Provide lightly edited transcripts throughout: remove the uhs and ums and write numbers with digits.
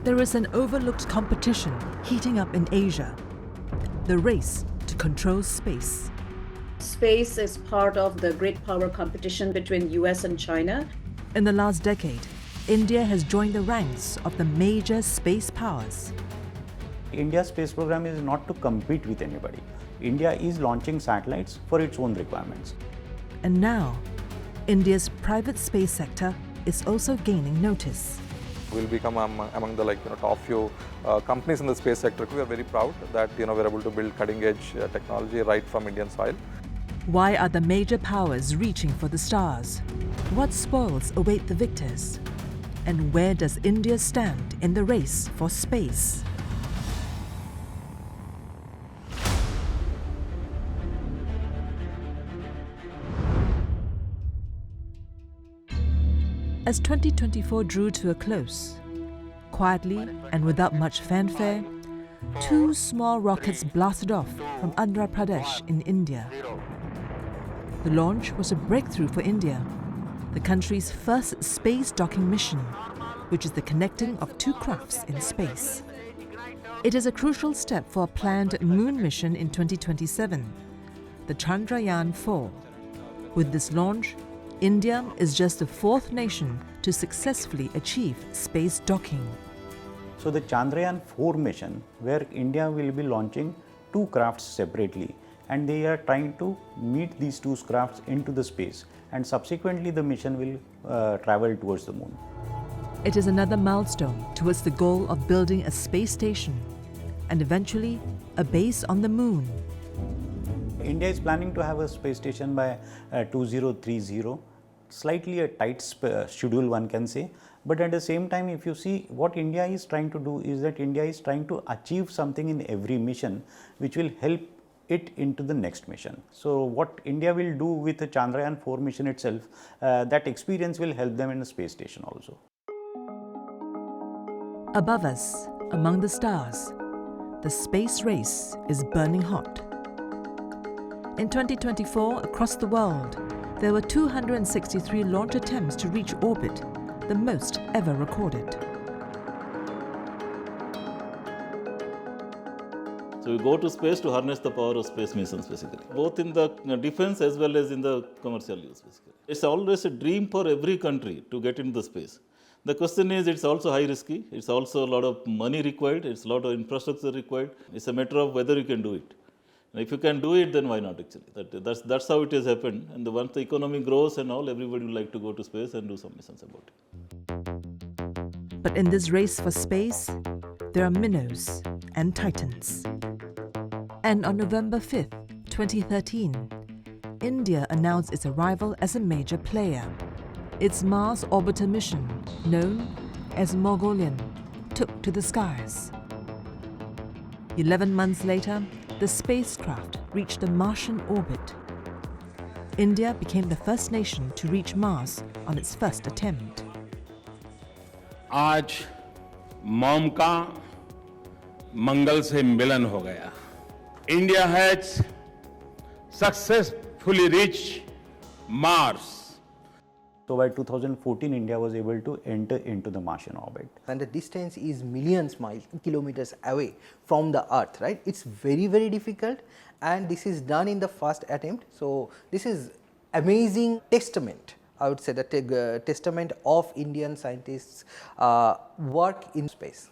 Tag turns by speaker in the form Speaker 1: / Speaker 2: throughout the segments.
Speaker 1: There is an overlooked competition heating up in Asia, the race to control space.
Speaker 2: Space is part of the great power competition between US and China.
Speaker 1: In the last decade, India has joined the ranks of the major space powers.
Speaker 3: India's space program is not to compete with anybody. India is launching satellites for its own requirements.
Speaker 1: And now, India's private space sector is also gaining notice.
Speaker 4: We'll become among the top few companies in the space sector. We are very proud that we're able to build cutting-edge technology right from Indian soil.
Speaker 1: Why are the major powers reaching for the stars? What spoils await the victors? And where does India stand in the race for space? As 2024 drew to a close, quietly and without much fanfare, two small rockets blasted off from Andhra Pradesh in India. The launch was a breakthrough for India, the country's first space docking mission, which is the connecting of two crafts in space. It is a crucial step for a planned moon mission in 2027, the Chandrayaan-4. With this launch, India is just the fourth nation to successfully achieve space docking.
Speaker 3: So the Chandrayaan-4 mission, where India will be launching two crafts separately, and they are trying to meet these two crafts into the space, and subsequently the mission will travel towards the moon.
Speaker 1: It is another milestone towards the goal of building a space station and eventually a base on the moon.
Speaker 3: India is planning to have a space station by 2030, slightly a tight schedule one can say, but at the same time if you see what India is trying to do is that India is trying to achieve something in every mission which will help it into the next mission. So what India will do with the Chandrayaan-4 mission itself, that experience will help them in the space station also.
Speaker 1: Above us, among the stars, the space race is burning hot. In 2024, across the world, there were 263 launch attempts to reach orbit, the most ever recorded.
Speaker 5: So we go to space to harness the power of space missions basically, both in the defense as well as in the commercial use basically. It's always a dream for every country to get into the space. The question is, it's also high risky, it's also a lot of money required, it's a lot of infrastructure required. It's a matter of whether you can do it. And if you can do it, then why not actually? That's how it has happened. And once the economy grows and all, everybody would like to go to space and do some missions about it.
Speaker 1: But in this race for space, there are minnows and titans. And on November 5th, 2013, India announced its arrival as a major player. Its Mars orbiter mission, known as Mongolian, took to the skies. 11 months later, the spacecraft reached a Martian orbit. India became the first nation to reach Mars on its first attempt.
Speaker 6: आज mom का मंगल से मिलन हो गया. India has successfully reached Mars.
Speaker 3: So by 2014, India was able to enter into the Martian orbit.
Speaker 7: And the distance is millions miles, kilometers away from the Earth, right? It's very, very difficult, and this is done in the first attempt. So this is amazing testament, I would say, the testament of Indian scientists' work in space.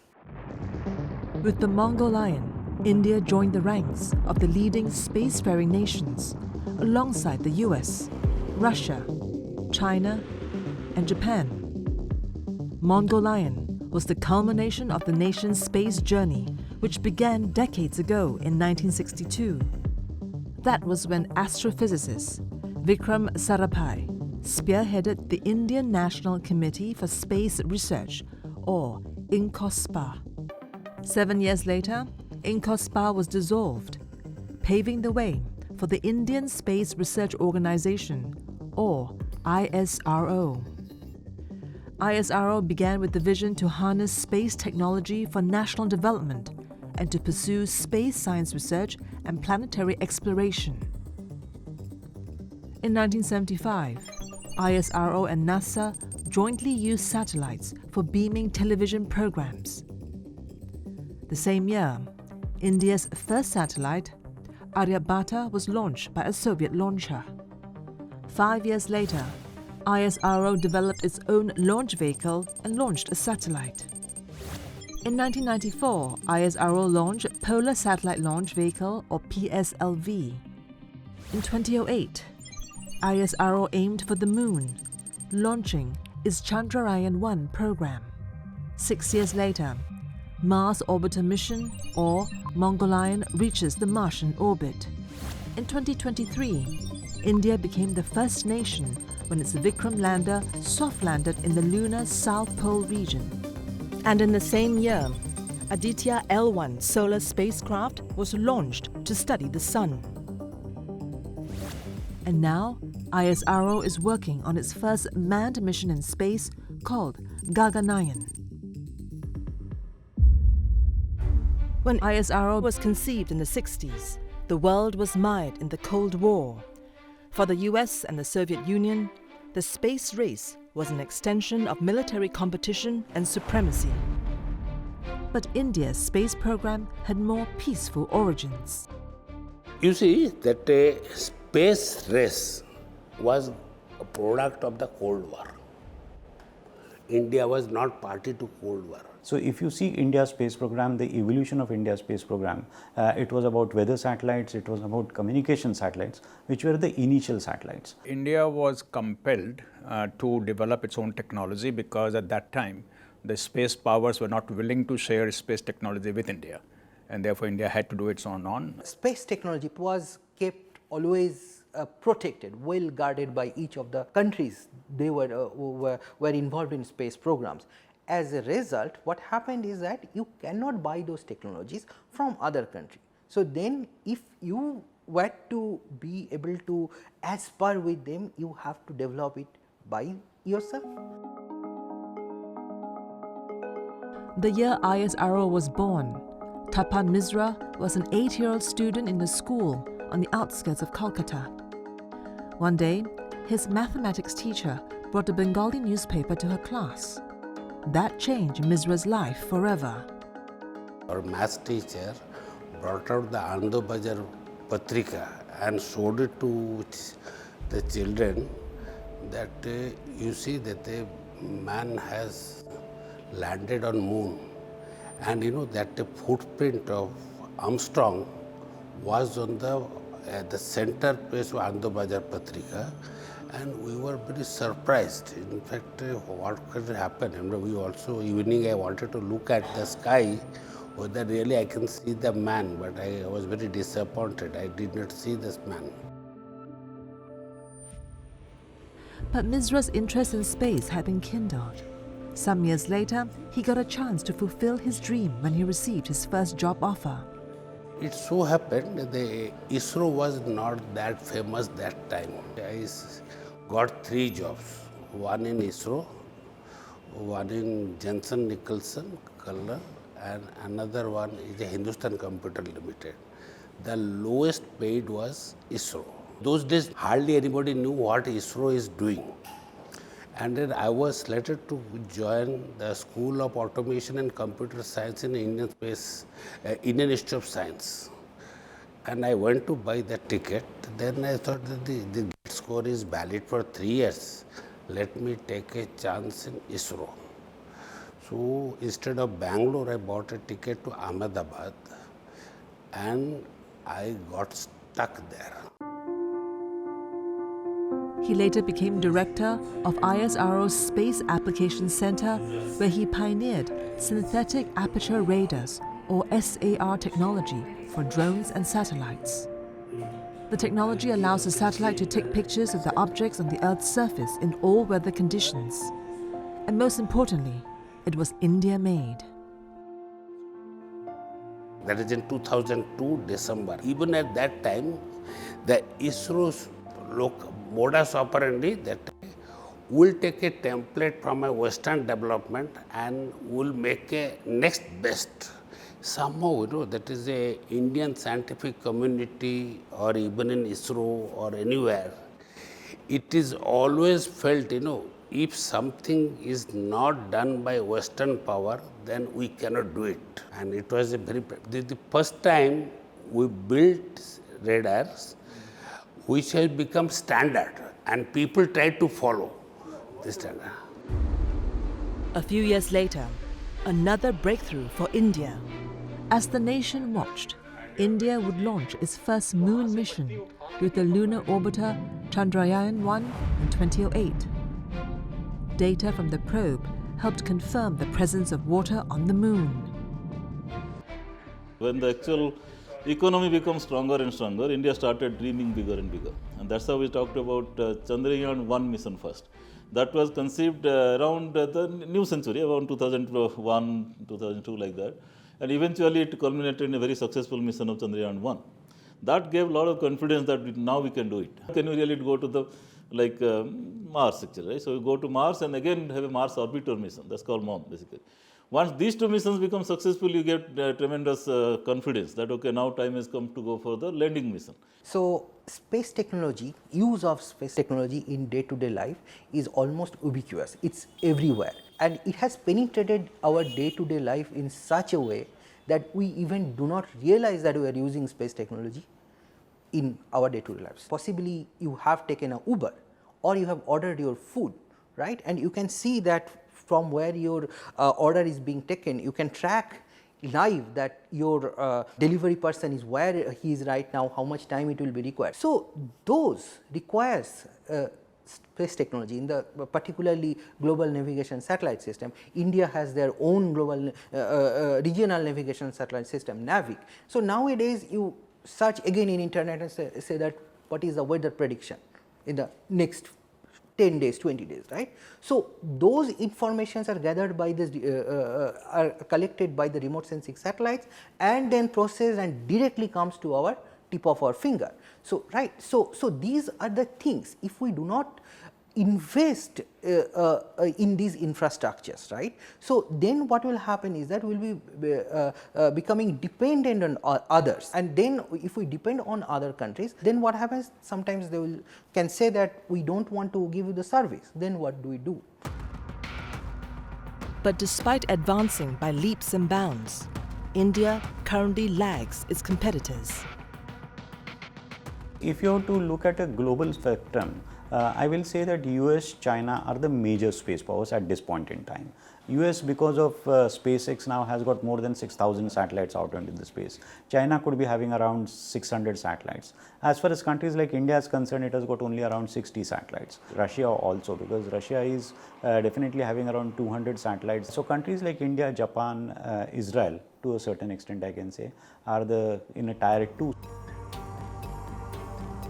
Speaker 1: With the Mongolian, India joined the ranks of the leading spacefaring nations alongside the US, Russia, China, and Japan. Mongolian was the culmination of the nation's space journey, which began decades ago in 1962. That was when astrophysicist Vikram Sarabhai spearheaded the Indian National Committee for Space Research, or INCOSPA. 7 years later, INCOSPA was dissolved, paving the way for the Indian Space Research Organization, or ISRO. ISRO began with the vision to harness space technology for national development and to pursue space science research and planetary exploration. In 1975, ISRO and NASA jointly used satellites for beaming television programs. The same year, India's first satellite, Aryabhata, was launched by a Soviet launcher. 5 years later, ISRO developed its own launch vehicle and launched a satellite. In 1994, ISRO launched Polar Satellite Launch Vehicle, or PSLV. In 2008, ISRO aimed for the moon, launching its Chandrayaan-1 program. 6 years later, Mars Orbiter Mission, or Mongolian, reaches the Martian orbit. In 2023, India became the first nation when its Vikram lander soft-landed in the lunar South Pole region. And in the same year, Aditya L1 solar spacecraft was launched to study the Sun. And now, ISRO is working on its first manned mission in space called Gaganayan. When ISRO was conceived in the 60s, the world was mired in the Cold War. For the US and the Soviet Union, the space race was an extension of military competition and supremacy. But India's space program had more peaceful origins.
Speaker 8: You see that a space race was a product of the Cold War. India was not party to Cold War.
Speaker 3: So if you see India's space program, the evolution of India's space program, it was about weather satellites, it was about communication satellites, which were the initial satellites.
Speaker 9: India was compelled to develop its own technology because at that time the space powers were not willing to share space technology with India, and therefore India had to do its own.
Speaker 7: Space technology was kept always protected, well guarded by each of the countries they were involved in space programs. As a result, what happened is that you cannot buy those technologies from other countries. So then if you were to be able to aspire with them, you have to develop it by yourself.
Speaker 1: The year ISRO was born, Tapan Misra was an 8-year-old student in a school on the outskirts of Kolkata. One day, his mathematics teacher brought a Bengali newspaper to her class. That changed Misra's life forever.
Speaker 8: Our math teacher brought out the Ando Bajar Patrika and showed it to the children that you see that a man has landed on moon, and you know that the footprint of Armstrong was on the center page of Ando Bajar Patrika. And we were very surprised. In fact, what could happen? And we also, evening, I wanted to look at the sky, whether really I can see the man, but I was very disappointed. I did not see this man.
Speaker 1: But Misra's interest in space had been kindled. Some years later, he got a chance to fulfill his dream when he received his first job offer.
Speaker 8: It so happened that the ISRO was not that famous that time. I got 3 jobs, one in ISRO, one in Jensen Nicholson, Color, and another one is a Hindustan Computer Limited. The lowest paid was ISRO. Those days hardly anybody knew what ISRO is doing. And then I was selected to join the School of Automation and Computer Science in Indian Institute of Science. And I went to buy the ticket. Then I thought that the score is valid for 3 years. Let me take a chance in ISRO. So instead of Bangalore, I bought a ticket to Ahmedabad, and I got stuck there.
Speaker 1: He later became director of ISRO's Space Applications Center, where he pioneered synthetic aperture radars, or SAR technology, for drones and satellites. The technology allows the satellite to take pictures of the objects on the Earth's surface in all weather conditions. And most importantly, it was India-made.
Speaker 8: That is in 2002 December. Even at that time, the ISRO's modus operandi that will take a template from a Western development and will make a next best. Somehow, that is a Indian scientific community, or even in ISRO or anywhere, it is always felt, if something is not done by Western power, then we cannot do it. And it was the first time we built radars which has become standard, and people try to follow this standard.
Speaker 1: A few years later, another breakthrough for India. As the nation watched, India would launch its first moon mission with the lunar orbiter Chandrayaan-1 in 2008. Data from the probe helped confirm the presence of water on the moon.
Speaker 5: When the actual economy becomes stronger and stronger, India started dreaming bigger and bigger. And that's how we talked about Chandrayaan-1 mission first. That was conceived around the new century, around 2001, 2002, like that. And eventually it culminated in a very successful mission of Chandrayaan-1. That gave a lot of confidence that now we can do it. Can we really go to the Mars actually, right? So we go to Mars and again have a Mars orbiter mission. That's called MOM basically. Once these two missions become successful, you get tremendous confidence that okay, now time has come to go for the landing mission.
Speaker 7: So space technology, use of space technology in day-to-day life is almost ubiquitous. It's everywhere, and it has penetrated our day-to-day life in such a way that we even do not realize that we are using space technology in our day-to-day lives. Possibly you have taken an Uber or you have ordered your food, right? And you can see that from where your order is being taken, you can track live that your delivery person is where he is right now, how much time it will be required. So those requires space technology in the particularly global navigation satellite system. India has their own global regional navigation satellite system, NAVIC. So nowadays you search again in internet and say that what is the weather prediction in the next 10 days, 20 days, right. So those informations are gathered by this, are collected by the remote sensing satellites and then processed and directly comes to our tip of our finger. So right, so these are the things. If we do not invest in these infrastructures, right, so then what will happen is that we will be becoming dependent on others, and then if we depend on other countries, then what happens, sometimes they can say that we do not want to give you the service, then what do we do?
Speaker 1: But despite advancing by leaps and bounds, India currently lags its competitors.
Speaker 3: If you have to look at a global spectrum, I will say that US, China are the major space powers at this point in time. US, because of SpaceX, now has got more than 6,000 satellites out into the space. China could be having around 600 satellites. As far as countries like India is concerned, it has got only around 60 satellites. Russia also, because Russia is definitely having around 200 satellites. So countries like India, Japan, Israel, to a certain extent I can say, are in a tier 2.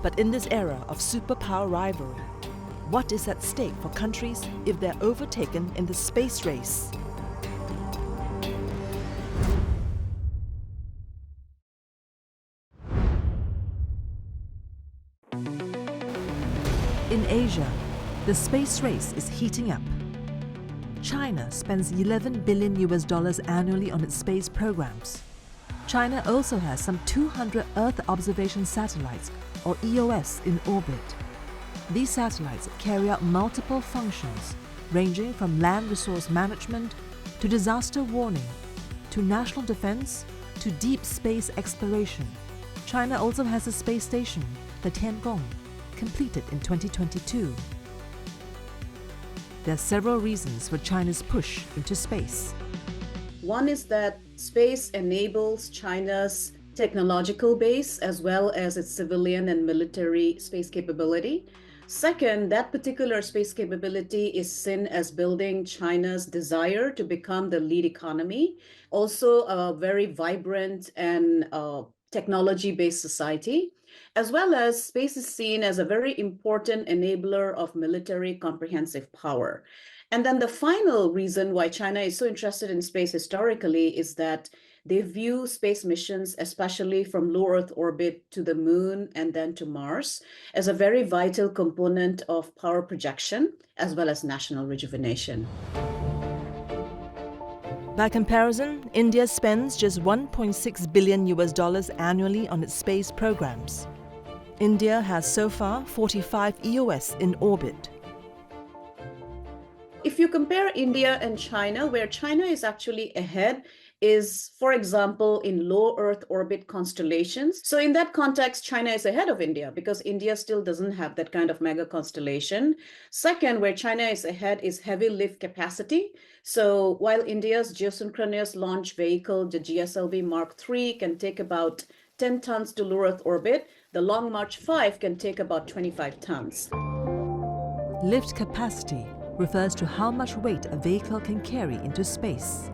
Speaker 1: But in this era of superpower rivalry, what is at stake for countries if they're overtaken in the space race? In Asia, the space race is heating up. China spends $11 billion annually on its space programs. China also has some 200 Earth observation satellites, or EOS, in orbit. These satellites carry out multiple functions, ranging from land resource management to disaster warning, to national defense, to deep space exploration. China also has a space station, the Tiangong, completed in 2022. There are several reasons for China's push into space.
Speaker 2: One is that space enables China's technological base as well as its civilian and military space capability. Second, that particular space capability is seen as building China's desire to become the lead economy, also a very vibrant and technology-based society, as well as space is seen as a very important enabler of military comprehensive power. And then the final reason why China is so interested in space historically is that they view space missions, especially from low Earth orbit to the moon and then to Mars, as a very vital component of power projection as well as national rejuvenation.
Speaker 1: By comparison, India spends just $1.6 billion annually on its space programs. India has so far 45 EOS in orbit.
Speaker 2: If you compare India and China, where China is actually ahead is, for example, in low Earth orbit constellations. So in that context, China is ahead of India because India still doesn't have that kind of mega constellation. Second, where China is ahead is heavy lift capacity. So while India's geosynchronous launch vehicle, the GSLV Mark III, can take about 10 tons to low Earth orbit, the Long March 5 can take about 25 tons.
Speaker 1: Lift capacity refers to how much weight a vehicle can carry into space.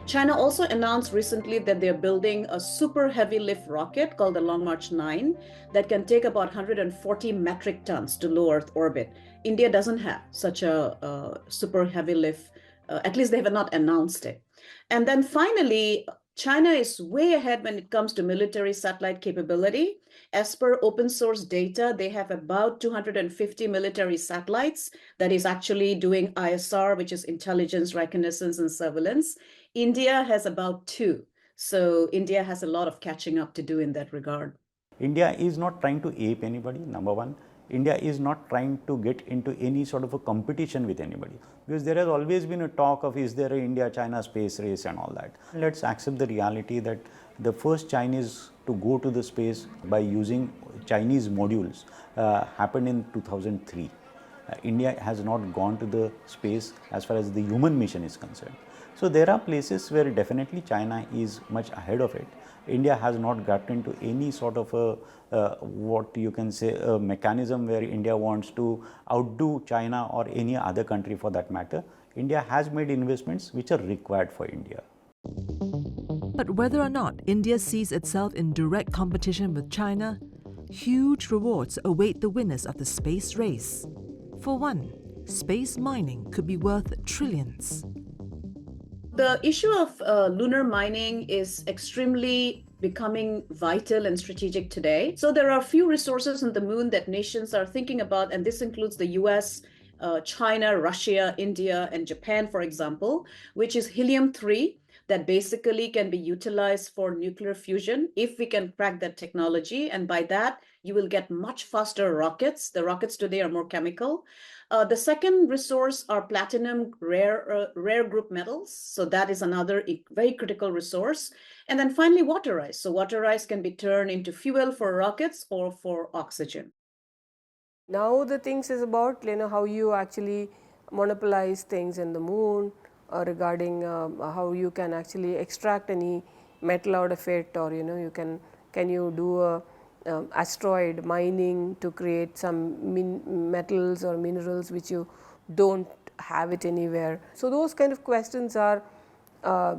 Speaker 2: China also announced recently that they're building a super heavy lift rocket called the Long March 9 that can take about 140 metric tons to low Earth orbit. India doesn't have such a super heavy lift, at least they have not announced it. And then finally, China is way ahead when it comes to military satellite capability. As per open source data, they have about 250 military satellites that is actually doing ISR, which is intelligence, reconnaissance, and surveillance. India has about 2. So India has a lot of catching up to do in that regard.
Speaker 3: India is not trying to ape anybody, number one. India is not trying to get into any sort of a competition with anybody, because there has always been a talk of, is there a India-China space race and all that. Let's accept the reality that the first Chinese to go to the space by using Chinese modules happened in 2003. India has not gone to the space as far as the human mission is concerned. So there are places where definitely China is much ahead of it. India has not got into any sort of a what you can say a mechanism where India wants to outdo China or any other country for that matter. India has made investments which are required for India.
Speaker 1: But whether or not India sees itself in direct competition with China, huge rewards await the winners of the space race. For one, space mining could be worth trillions.
Speaker 2: The issue of lunar mining is extremely becoming vital and strategic today. So there are few resources on the moon that nations are thinking about, and this includes the US, China, Russia, India, and Japan, for example, which is helium-3 that basically can be utilized for nuclear fusion if we can crack that technology. And by that, you will get much faster rockets. The rockets today are more chemical. The second resource are platinum rare group metals. So that is another very critical resource. And then finally, water ice. So water ice can be turned into fuel for rockets or for oxygen.
Speaker 10: Now the things is about how you actually monopolize things in the moon, regarding how you can actually extract any metal out of it, or you can you do a asteroid mining to create some metals or minerals which you don't have it anywhere. So those kind of questions are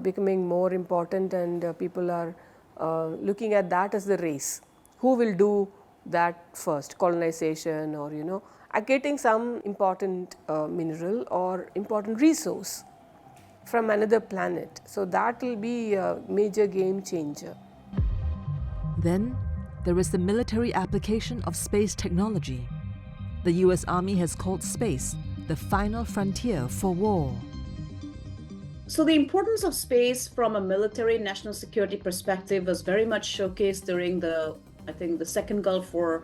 Speaker 10: becoming more important, and people are looking at that as the race. Who will do that first, colonization, or getting some important mineral or important resource from another planet. So that will be a major game changer.
Speaker 1: Then there is the military application of space technology. The US Army has called space the final frontier for war.
Speaker 2: So the importance of space from a military national security perspective was very much showcased during the second Gulf War,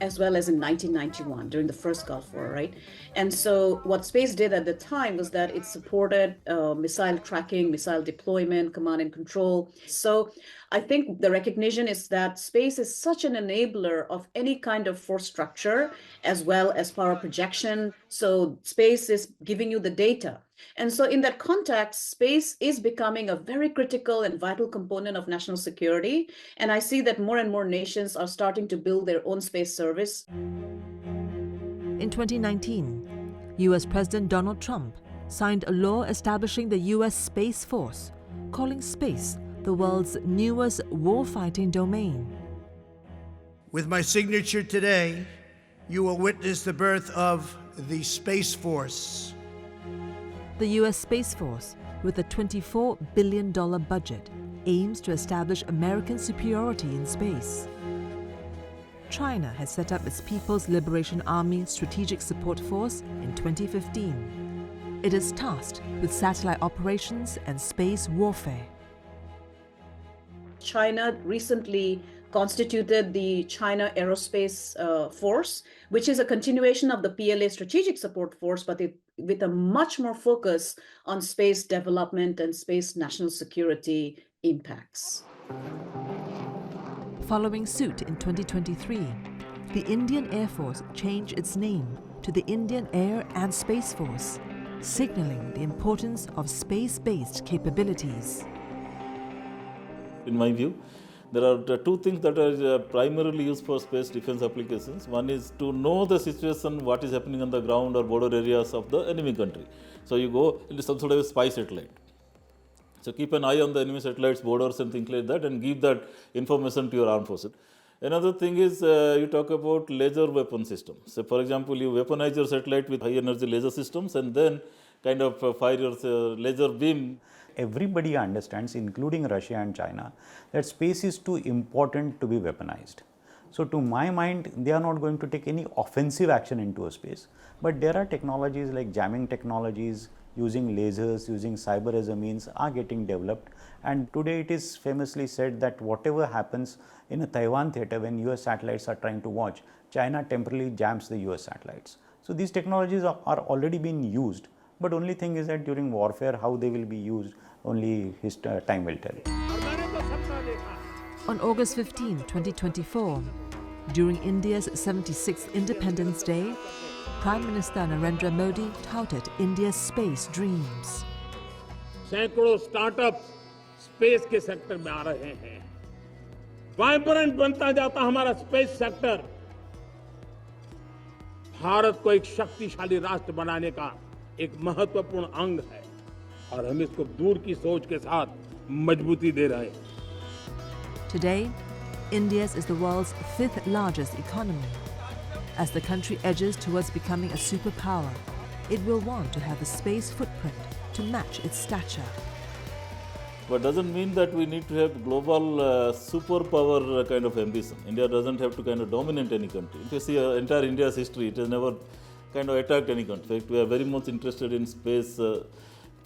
Speaker 2: as well as in 1991 during the first Gulf War, right? And so what space did at the time was that it supported missile tracking, missile deployment, command and control. So I think the recognition is that space is such an enabler of any kind of force structure as well as power projection. So space is giving you the data. And so in that context, space is becoming a very critical and vital component of national security. And I see that more and more nations are starting to build their own space service.
Speaker 1: In 2019, US President Donald Trump signed a law establishing the US Space Force, calling space the world's newest warfighting domain.
Speaker 11: With my signature today, you will witness the birth of the Space Force.
Speaker 1: The US Space Force, with a $24 billion budget, aims to establish American superiority in space. China has set up its People's Liberation Army Strategic Support Force in 2015. It is tasked with satellite operations and space warfare.
Speaker 2: China recently constituted the China Aerospace Force, which is a continuation of the PLA Strategic Support Force, but with a much more focus on space development and space national security impacts.
Speaker 1: Following suit in 2023, the Indian Air Force changed its name to the Indian Air and Space Force, signaling the importance of space-based capabilities.
Speaker 5: In my view, there are two things that are primarily used for space defense applications. One is to know the situation, what is happening on the ground or border areas of the enemy country. So you go into some sort of a spy satellite. So keep an eye on the enemy satellites, borders and things like that, and give that information to your armed forces. Another thing is you talk about laser weapon systems. So for example, you weaponize your satellite with high energy laser systems and then kind of fire your laser beam.
Speaker 3: Everybody understands, including Russia and China, that space is too important to be weaponized. So to my mind, they are not going to take any offensive action into a space. But there are technologies like jamming technologies, using lasers, using cyber as a means are getting developed. And today it is famously said that whatever happens in a Taiwan theater when US satellites are trying to watch, China temporarily jams the US satellites. So these technologies are already being used. But only thing is that during warfare, how they will be used, only time will tell.
Speaker 1: On August 15, 2024, during India's 76th Independence Day, Prime Minister Narendra Modi touted India's space dreams.
Speaker 6: सैकड़ों startups space के sector में आ रहे हैं। Vibrant बनता जाता हमारा space sector Bharat को एक शक्तिशाली राष्ट्र बनाने का एक महत्वपूर्ण अंग है और हम इसको दूर की सोच के साथ मजबूती दे रहे हैं।
Speaker 1: Today, India's is the world's 5th largest economy. As the country edges towards becoming a superpower, it will want to have a space footprint to match its stature.
Speaker 5: But doesn't mean that we need to have global superpower kind of ambition. India doesn't have to kind of dominate any country. If you see entire India's history, it has never kind of attacked any country. In fact, we are very much interested in space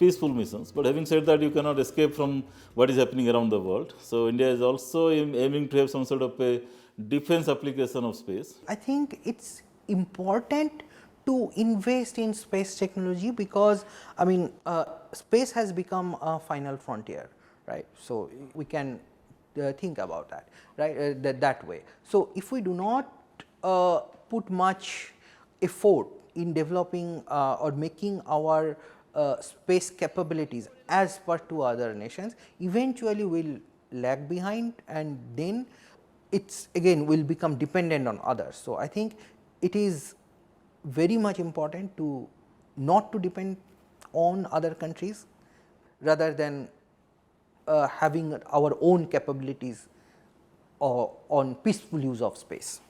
Speaker 5: peaceful missions. But having said that, you cannot escape from what is happening around the world. So India is also aiming to have some sort of a defense application of space.
Speaker 7: I think it's important to invest in space technology because, I mean, space has become a final frontier, right? So we can think about that, right? That way. So if we do not put much effort in developing or making our space capabilities as per to other nations, eventually we'll lag behind, and then it's again will become dependent on others. So I think it is very much important to not to depend on other countries rather than having our own capabilities on peaceful use of space.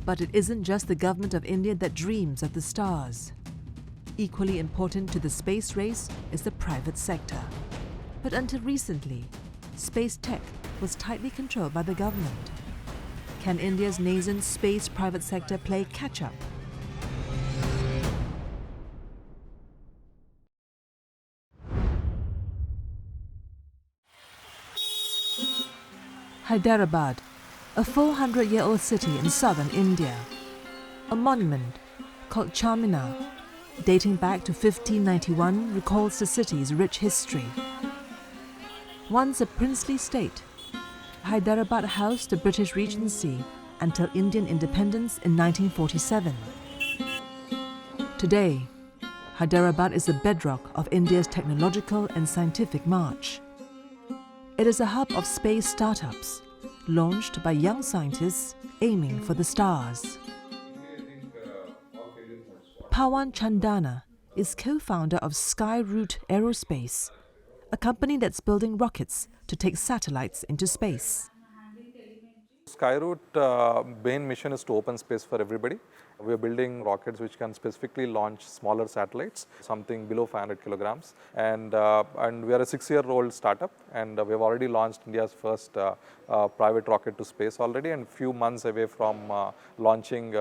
Speaker 1: But it isn't just the government of India that dreams of the stars. Equally important to the space race is the private sector. But until recently, space tech was tightly controlled by the government. Can India's nascent space private sector play catch-up? Hyderabad, a 400-year-old city in southern India. A monument called Charminar, dating back to 1591, recalls the city's rich history. Once a princely state, Hyderabad housed the British Regency until Indian independence in 1947. Today, Hyderabad is the bedrock of India's technological and scientific march. It is a hub of space startups, launched by young scientists aiming for the stars. Pawan Chandana is co-founder of Skyroot Aerospace, a company that's building rockets to take satellites into space.
Speaker 4: Skyroot main mission is to open space for everybody. We are building rockets which can specifically launch smaller satellites, something below 500 kilograms. And we are a 6-year-old startup, and we have already launched India's first private rocket to space already, and few months away from launching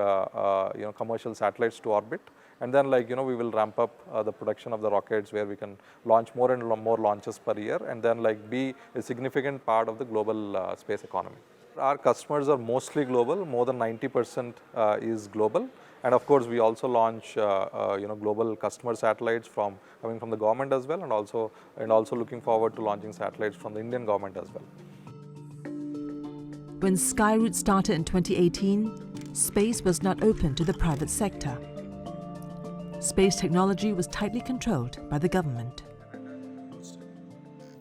Speaker 4: commercial satellites to orbit. And then we will ramp up the production of the rockets where we can launch more and more launches per year, and then be a significant part of the global space economy. Our customers are mostly global, more than 90% is global. And of course, we also launch global customer satellites coming from the government as well, and also looking forward to launching satellites from the Indian government as well.
Speaker 1: When Skyroot started in 2018, space was not open to the private sector. Space technology was tightly controlled by the government.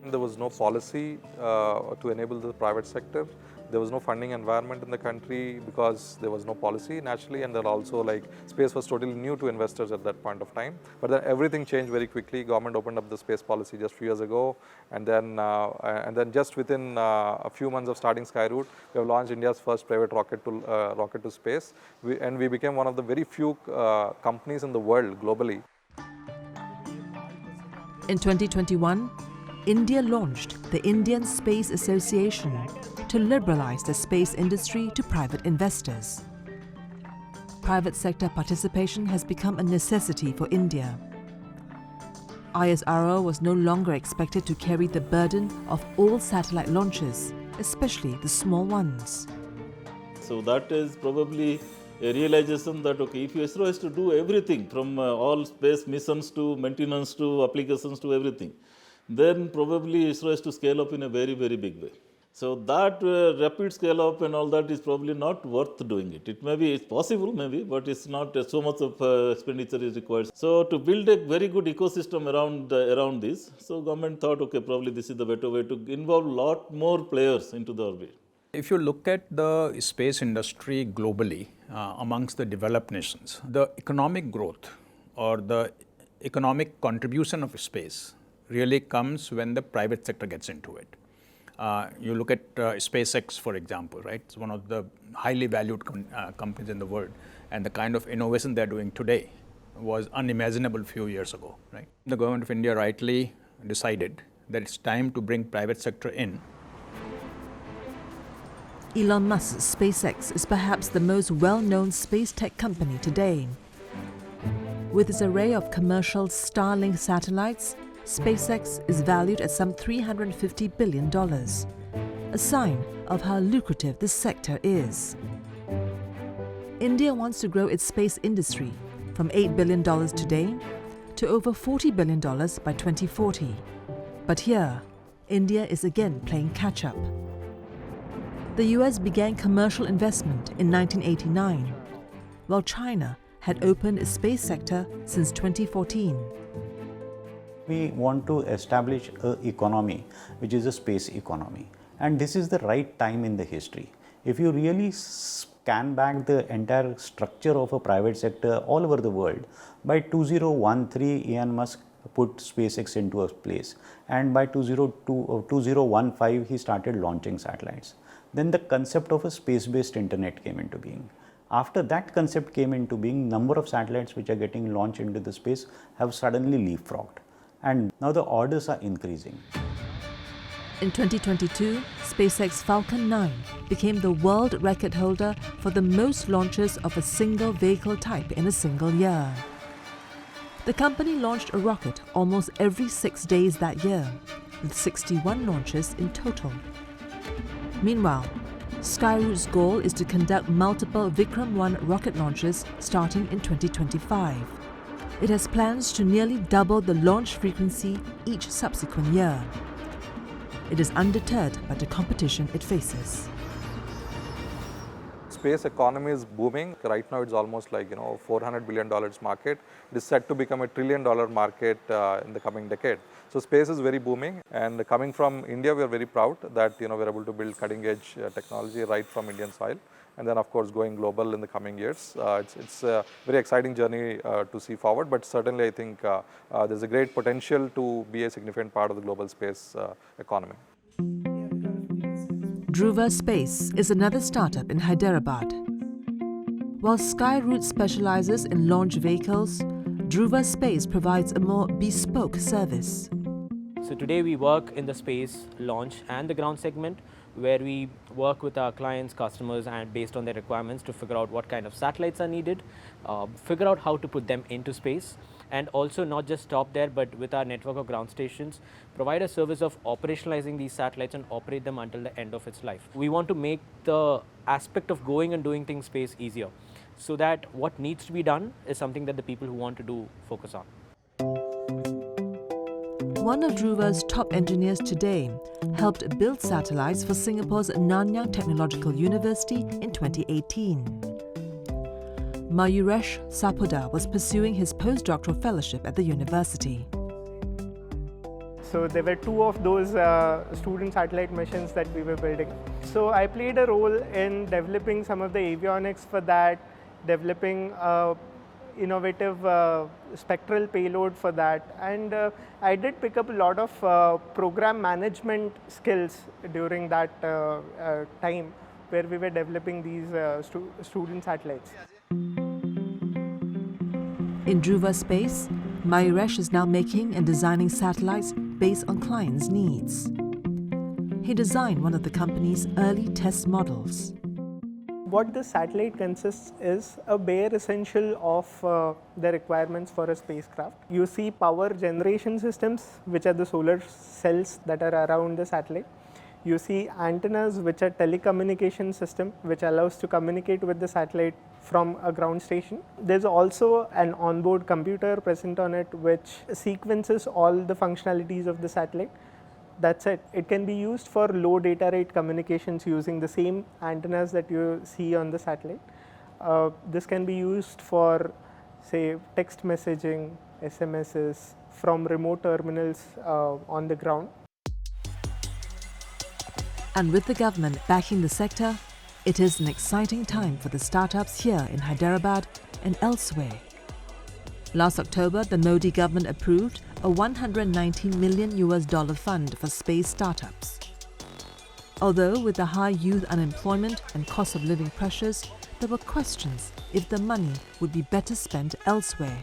Speaker 4: There was no policy to enable the private sector. There was no funding environment in the country because there was no policy naturally, and then also space was totally new to investors at that point of time. But then everything changed very quickly. Government opened up the space policy just a few years ago, and then just within a few months of starting Skyroot, we have launched India's first private rocket to space, and we became one of the very few companies in the world globally.
Speaker 1: In 2021, India launched the Indian Space Association to liberalize the space industry to private investors. Private sector participation has become a necessity for India. ISRO was no longer expected to carry the burden of all satellite launches, especially the small ones.
Speaker 5: So that is probably a realization that, okay, if ISRO has to do everything from all space missions to maintenance to applications to everything, then probably ISRO has to scale up in a very, very big way. So that rapid scale up and all that is probably not worth doing it. It may be, it's possible maybe, but it's not so much of expenditure is required. So to build a very good ecosystem around this, so government thought, okay, probably this is the better way to involve a lot more players into the orbit.
Speaker 9: If you look at the space industry globally amongst the developed nations, the economic growth or the economic contribution of space really comes when the private sector gets into it. You look at SpaceX, for example, right? It's one of the highly valued companies in the world, and the kind of innovation they're doing today was unimaginable a few years ago, right? The government of India rightly decided that it's time to bring private sector in.
Speaker 1: Elon Musk's SpaceX is perhaps the most well-known space tech company today. With its array of commercial Starlink satellites, SpaceX is valued at some $350 billion, a sign of how lucrative this sector is. India wants to grow its space industry from $8 billion today to over $40 billion by 2040. But here, India is again playing catch-up. The US began commercial investment in 1989, while China had opened its space sector since 2014.
Speaker 3: We want to establish an economy which is a space economy, and this is the right time in the history. If you really scan back the entire structure of a private sector all over the world, by 2013 Elon Musk put SpaceX into a place, and by 2015 he started launching satellites. Then the concept of a space-based internet came into being. After that concept came into being, number of satellites which are getting launched into the space have suddenly leapfrogged, and now the orders are increasing.
Speaker 1: In 2022, SpaceX Falcon 9 became the world record holder for the most launches of a single vehicle type in a single year. The company launched a rocket almost every 6 days that year, with 61 launches in total. Meanwhile, Skyroot's goal is to conduct multiple Vikram 1 rocket launches starting in 2025. It has plans to nearly double the launch frequency each subsequent year. It is undeterred by the competition it faces.
Speaker 4: Space economy is booming. Right now it's almost like $400 billion market. It is set to become a $1 trillion market in the coming decade. So space is very booming, and coming from India, we are very proud that we're able to build cutting edge technology right from Indian soil, and then of course going global in the coming years. It's a very exciting journey to see forward, but certainly I think there's a great potential to be a significant part of the global space economy.
Speaker 1: Dhruva Space is another startup in Hyderabad. While Skyroot specializes in launch vehicles, Dhruva Space provides a more bespoke service.
Speaker 12: So today we work in the space, launch and the ground segment, where we work with our clients, customers, and based on their requirements to figure out what kind of satellites are needed, figure out how to put them into space, and also not just stop there, but with our network of ground stations, provide a service of operationalizing these satellites and operate them until the end of its life. We want to make the aspect of going and doing things space easier, so that what needs to be done is something that the people who want to do focus on.
Speaker 1: One of Dhruva's top engineers today helped build satellites for Singapore's Nanyang Technological University in 2018. Mayuresh Sapoda was pursuing his postdoctoral fellowship at the university.
Speaker 13: So there were two of those student satellite missions that we were building. So I played a role in developing some of the avionics for that, developing innovative spectral payload for that, and I did pick up a lot of program management skills during that time where we were developing these student satellites.
Speaker 1: In Dhruva Space, Mayuresh is now making and designing satellites based on clients' needs. He designed one of the company's early test models.
Speaker 13: What the satellite consists is a bare essential of the requirements for a spacecraft. You see power generation systems, which are the solar cells that are around the satellite. You see antennas, which are telecommunication system, which allows to communicate with the satellite from a ground station. There's also an onboard computer present on it, which sequences all the functionalities of the satellite. That's it. It can be used for low data rate communications using the same antennas that you see on the satellite. This can be used for, say, text messaging, SMSs from remote terminals on the ground.
Speaker 1: And with the government backing the sector, it is an exciting time for the startups here in Hyderabad and elsewhere. Last October, the Modi government approved a $119 million fund for space startups. Although with the high youth unemployment and cost of living pressures, there were questions if the money would be better spent elsewhere.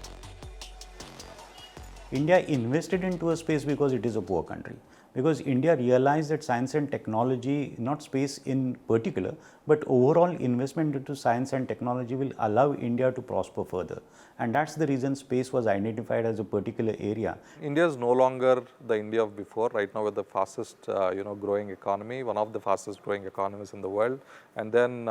Speaker 3: India invested into a space because it is a poor country. Because India realized that science and technology, not space in particular, but overall investment into science and technology will allow India to prosper further. And that's the reason space was identified as a particular area.
Speaker 4: India is no longer the India of before. Right now we're the fastest growing economy, one of the fastest growing economies in the world. And then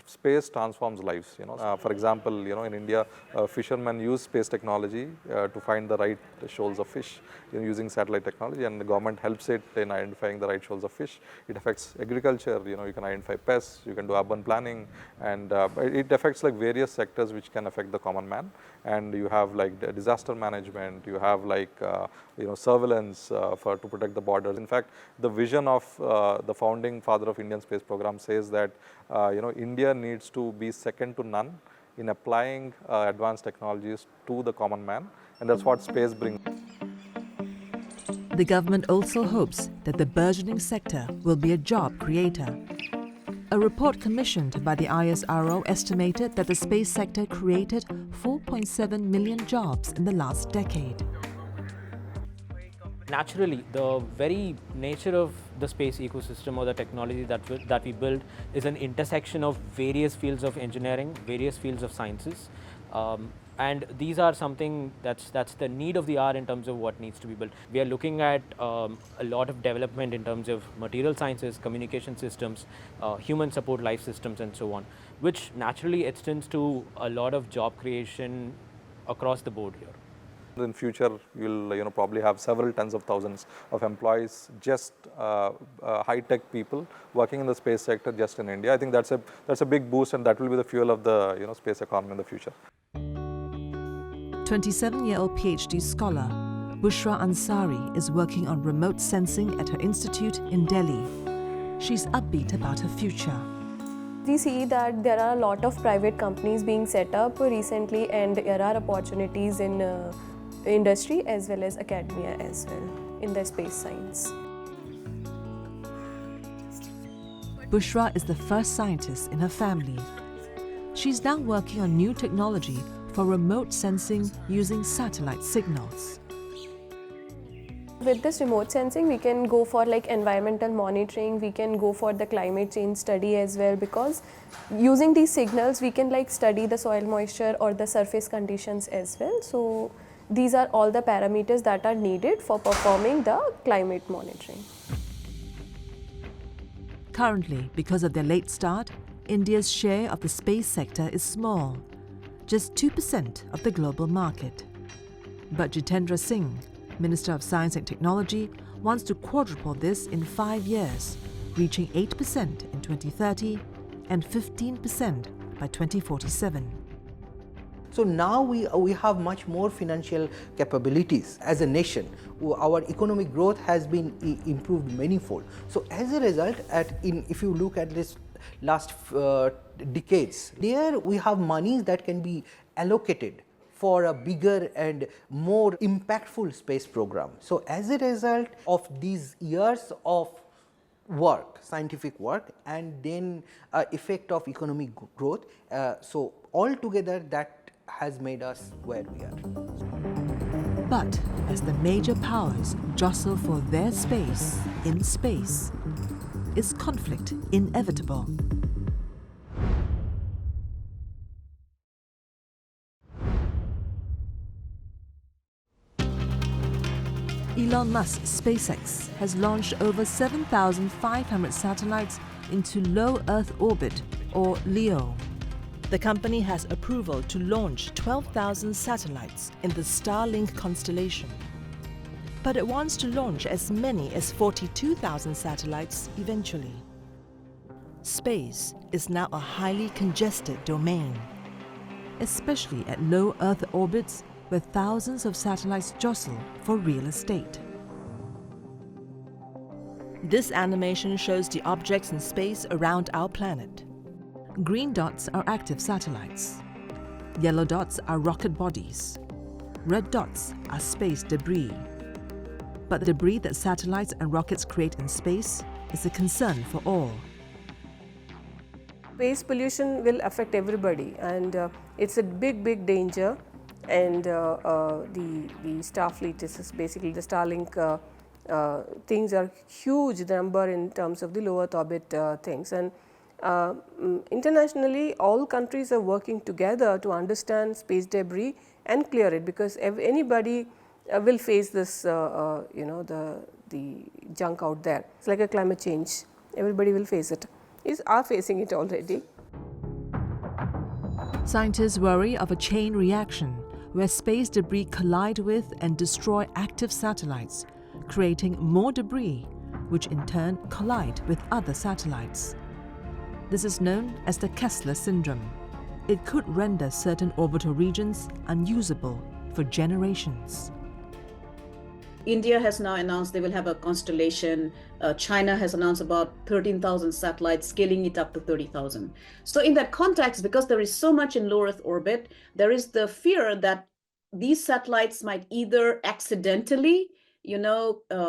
Speaker 4: space transforms lives. For example, in India, fishermen use space technology to find the right shoals of fish using satellite technology, and the government helps it in identifying the right shoals of fish. It affects agriculture. You can identify pests, you can do urban planning, and it affects like various sectors which can affect the common man. And you have like disaster management, you have like surveillance to protect the borders. In fact, the vision of the founding father of Indian space program says that India needs to be second to none in applying advanced technologies to the common man, and that's what space brings.
Speaker 1: The government also hopes that the burgeoning sector will be a job creator. A report commissioned by the ISRO estimated that the space sector created 4.7 million jobs in the last decade.
Speaker 12: Naturally, the very nature of the space ecosystem or the technology that we build is an intersection of various fields of engineering, various fields of sciences. And these are something that's the need of the hour in terms of what needs to be built. We are looking at a lot of development in terms of material sciences, communication systems, human support life systems, and so on, which naturally extends to a lot of job creation across the board here.
Speaker 4: In future, you'll probably have several tens of thousands of employees, just high-tech people working in the space sector just in India. I think that's a big boost, and that will be the fuel of the space economy in the future.
Speaker 1: 27-year-old PhD scholar Bushra Ansari is working on remote sensing at her institute in Delhi. She's upbeat about her future.
Speaker 14: We see that there are a lot of private companies being set up recently, and there are opportunities in industry as well as academia as well in the space science.
Speaker 1: Bushra is the first scientist in her family. She's now working on new technology for remote sensing using satellite signals.
Speaker 14: With this remote sensing, we can go for like environmental monitoring, we can go for the climate change study as well, because using these signals, we can like study the soil moisture or the surface conditions as well. So these are all the parameters that are needed for performing the climate monitoring.
Speaker 1: Currently, because of their late start, India's share of the space sector is small, just 2% of the global market. But Jitendra Singh, Minister of Science and Technology, wants to quadruple this in 5 years, reaching 8% in 2030 and 15% by 2047.
Speaker 7: So now we have much more financial capabilities as a nation. Our economic growth has been improved manifold. So as a result, if you look at this last decades, there we have monies that can be allocated for a bigger and more impactful space program. So as a result of these years of work, scientific work, and then effect of economic growth, so altogether that has made us where we are.
Speaker 1: But as the major powers jostle for their space in space, is conflict inevitable? Elon Musk's SpaceX has launched over 7,500 satellites into low Earth orbit, or LEO. The company has approval to launch 12,000 satellites in the Starlink constellation. But it wants to launch as many as 42,000 satellites eventually. Space is now a highly congested domain, especially at low Earth orbits where thousands of satellites jostle for real estate. This animation shows the objects in space around our planet. Green dots are active satellites. Yellow dots are rocket bodies. Red dots are space debris. But the debris that satellites and rockets create in space is a concern for all.
Speaker 10: Space pollution will affect everybody, and it's a big danger. And the Starfleet is basically the Starlink things are huge number in terms of the low Earth orbit things. And internationally, all countries are working together to understand space debris and clear it, because anybody will face this, the junk out there. It's like a climate change. Everybody will face it. Are facing it already.
Speaker 1: Scientists worry of a chain reaction where space debris collide with and destroy active satellites, creating more debris, which in turn collide with other satellites. This is known as the Kessler syndrome. It could render certain orbital regions unusable for generations.
Speaker 2: India has now announced they will have a constellation. China has announced about 13,000 satellites, scaling it up to 30,000. So in that context, because there is so much in low Earth orbit, there is the fear that these satellites might either accidentally,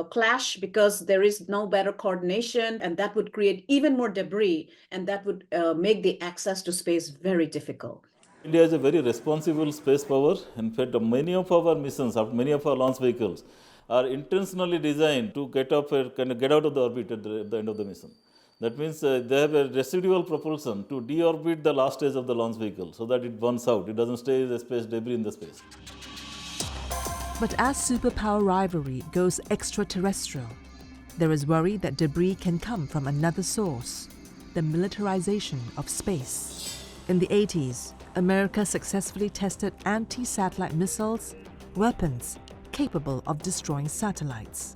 Speaker 2: clash because there is no better coordination, and that would create even more debris, and that would make the access to space very difficult.
Speaker 5: India is a very responsible space power. In fact, many of our missions, many of our launch vehicles are intentionally designed to get out of the orbit at the end of the mission. That means they have a residual propulsion to deorbit the last stage of the launch vehicle so that it burns out. It doesn't stay as a space debris in the space.
Speaker 1: But as superpower rivalry goes extra-terrestrial, there is worry that debris can come from another source, the militarization of space. In the 80s, America successfully tested anti-satellite missiles, weapons capable of destroying satellites.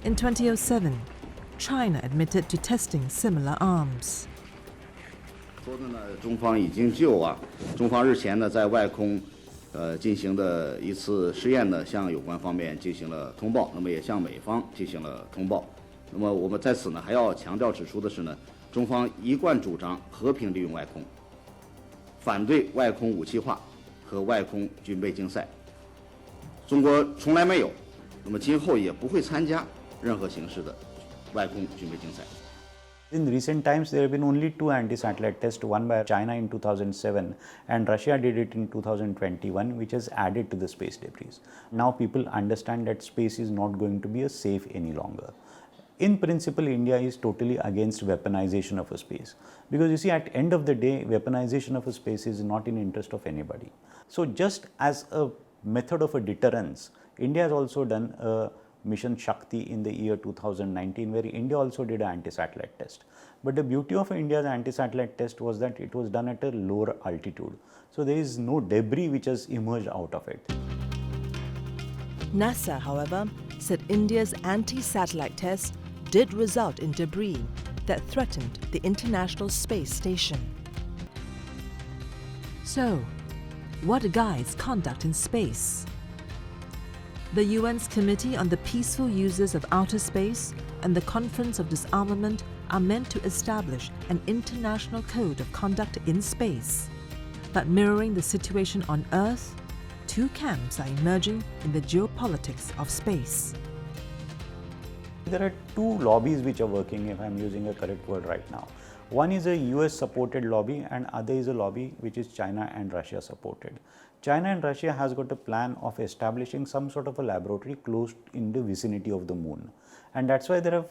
Speaker 1: In 2007, China admitted to testing similar arms.
Speaker 15: 说的呢，中方已经就中方日前呢在外空进行的一次试验呢，向有关方面进行了通报，那么也向美方进行了通报。那么我们在此呢还要强调指出的是呢，中方一贯主张和平利用外空，反对外空武器化和外空军备竞赛。中国从来没有，那么今后也不会参加任何形式的外空军备竞赛。
Speaker 3: In recent times, there have been only 2 anti-satellite tests, one by China in 2007 and Russia did it in 2021, which has added to the space debris. Now people understand that space is not going to be safe any longer. In principle, India is totally against weaponization of a space, because you see, at end of the day, weaponization of a space is not in interest of anybody. So just as a method of a deterrence, India has also done a Mission Shakti in the year 2019, where India also did an anti-satellite test. But the beauty of India's anti-satellite test was that it was done at a lower altitude. So there is no debris which has emerged out of it.
Speaker 1: NASA, however, said India's anti-satellite test did result in debris that threatened the International Space Station. So, what guides conduct in space? The UN's Committee on the Peaceful Uses of Outer Space and the Conference of Disarmament are meant to establish an international code of conduct in space. But mirroring the situation on Earth, 2 camps are emerging in the geopolitics of space.
Speaker 3: There are 2 lobbies which are working, if I am using a correct word right now. One is a US supported lobby and other is a lobby which is China and Russia supported. China and Russia has got a plan of establishing some sort of a laboratory close in the vicinity of the moon, and that's why there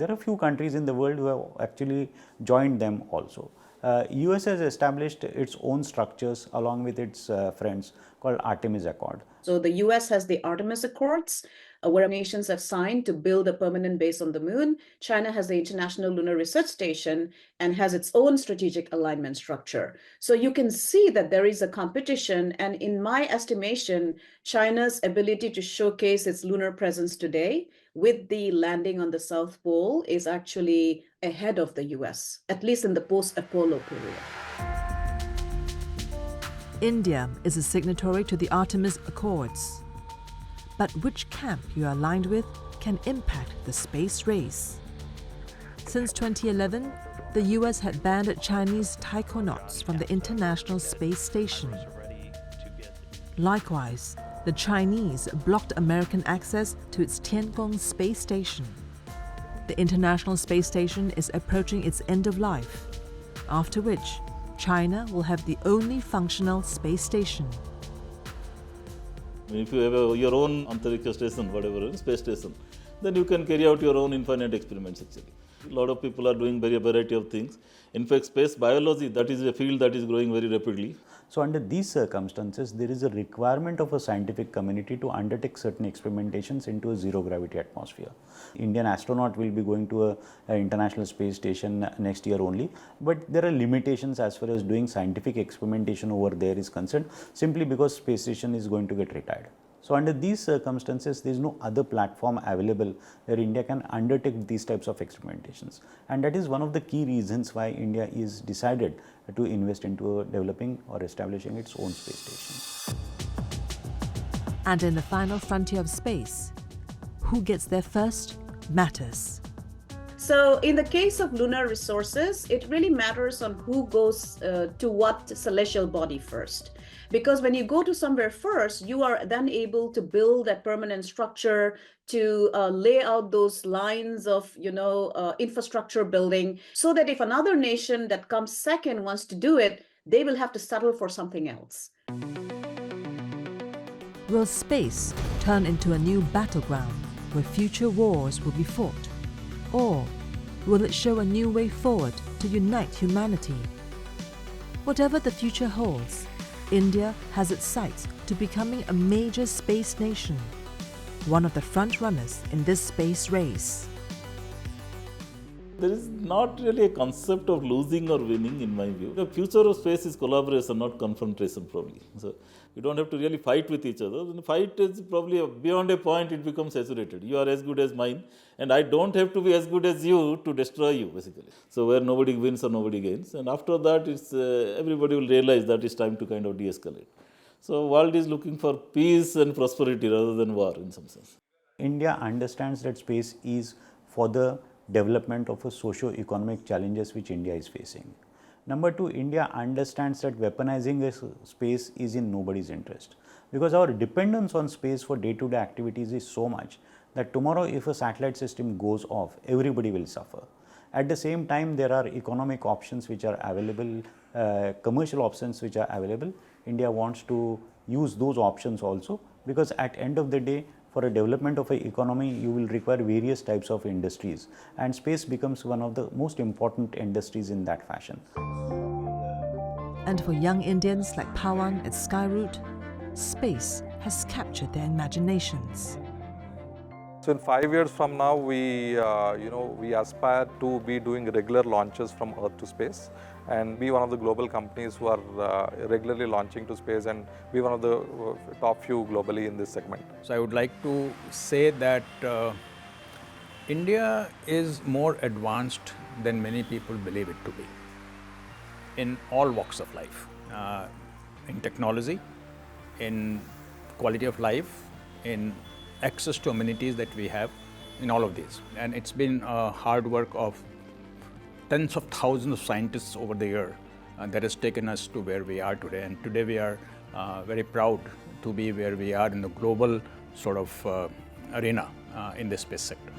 Speaker 3: are few countries in the world who have actually joined them also. US has established its own structures along with its friends called Artemis Accord.
Speaker 2: So the US has the Artemis Accords, where nations have signed to build a permanent base on the moon. China has the International Lunar Research Station and has its own strategic alignment structure. So you can see that there is a competition, and in my estimation, China's ability to showcase its lunar presence today with the landing on the South Pole is actually ahead of the US, at least in the post-Apollo period.
Speaker 1: India is a signatory to the Artemis Accords. But which camp you are aligned with can impact the space race. Since 2011, the US had banned Chinese taikonauts from the International Space Station. Likewise, the Chinese blocked American access to its Tiangong space station. The International Space Station is approaching its end of life, after which China will have the only functional space station.
Speaker 5: If you have your own Antariksha station, whatever, space station, then you can carry out your own infinite experiments actually. A lot of people are doing very variety of things. In fact, space biology, that is a field that is growing very rapidly.
Speaker 3: So under these circumstances, there is a requirement of a scientific community to undertake certain experimentations into a zero gravity atmosphere. Indian astronaut will be going to an international space station next year only, but there are limitations as far as doing scientific experimentation over there is concerned, simply because space station is going to get retired. So under these circumstances, there is no other platform available where India can undertake these types of experimentations. And that is one of the key reasons why India is decided to invest into developing or establishing its own space station.
Speaker 1: And in the final frontier of space, who gets there first matters.
Speaker 2: So in the case of lunar resources, it really matters on who goes to what celestial body first. Because when you go to somewhere first, you are then able to build that permanent structure, to lay out those lines of, infrastructure building, so that if another nation that comes second wants to do it, they will have to settle for something else.
Speaker 1: Will space turn into a new battleground where future wars will be fought? Or will it show a new way forward to unite humanity? Whatever the future holds, India has its sights to becoming a major space nation, one of the front runners in this space race.
Speaker 5: There is not really a concept of losing or winning in my view. The future of space is collaboration, not confrontation probably. So you don't have to really fight with each other. The fight is probably beyond a point, it becomes saturated. You are as good as mine and I don't have to be as good as you to destroy you basically. So where nobody wins or nobody gains, and after that it's everybody will realize that it's time to kind of de-escalate. So world is looking for peace and prosperity rather than war in some sense.
Speaker 3: India understands that space is for the development of a socio-economic challenges which India is facing. Number two, India understands that weaponizing space is in nobody's interest, because our dependence on space for day-to-day activities is so much that tomorrow if a satellite system goes off, everybody will suffer. At the same time, there are economic options which are available, commercial options which are available. India wants to use those options also, because at end of the day, for a development of an economy, you will require various types of industries, and space becomes one of the most important industries in that fashion.
Speaker 1: And for young Indians like Pawan at Skyroot, space has captured their imaginations.
Speaker 4: So in 5 years from now, we aspire to be doing regular launches from Earth to space and be one of the global companies who are regularly launching to space and be one of the top few globally in this segment.
Speaker 9: So I would like to say that India is more advanced than many people believe it to be in all walks of life, in technology, in quality of life, in access to amenities that we have, in all of these. And it's been hard work of tens of thousands of scientists over the year that has taken us to where we are today. And today we are very proud to be where we are in the global sort of arena in the space sector.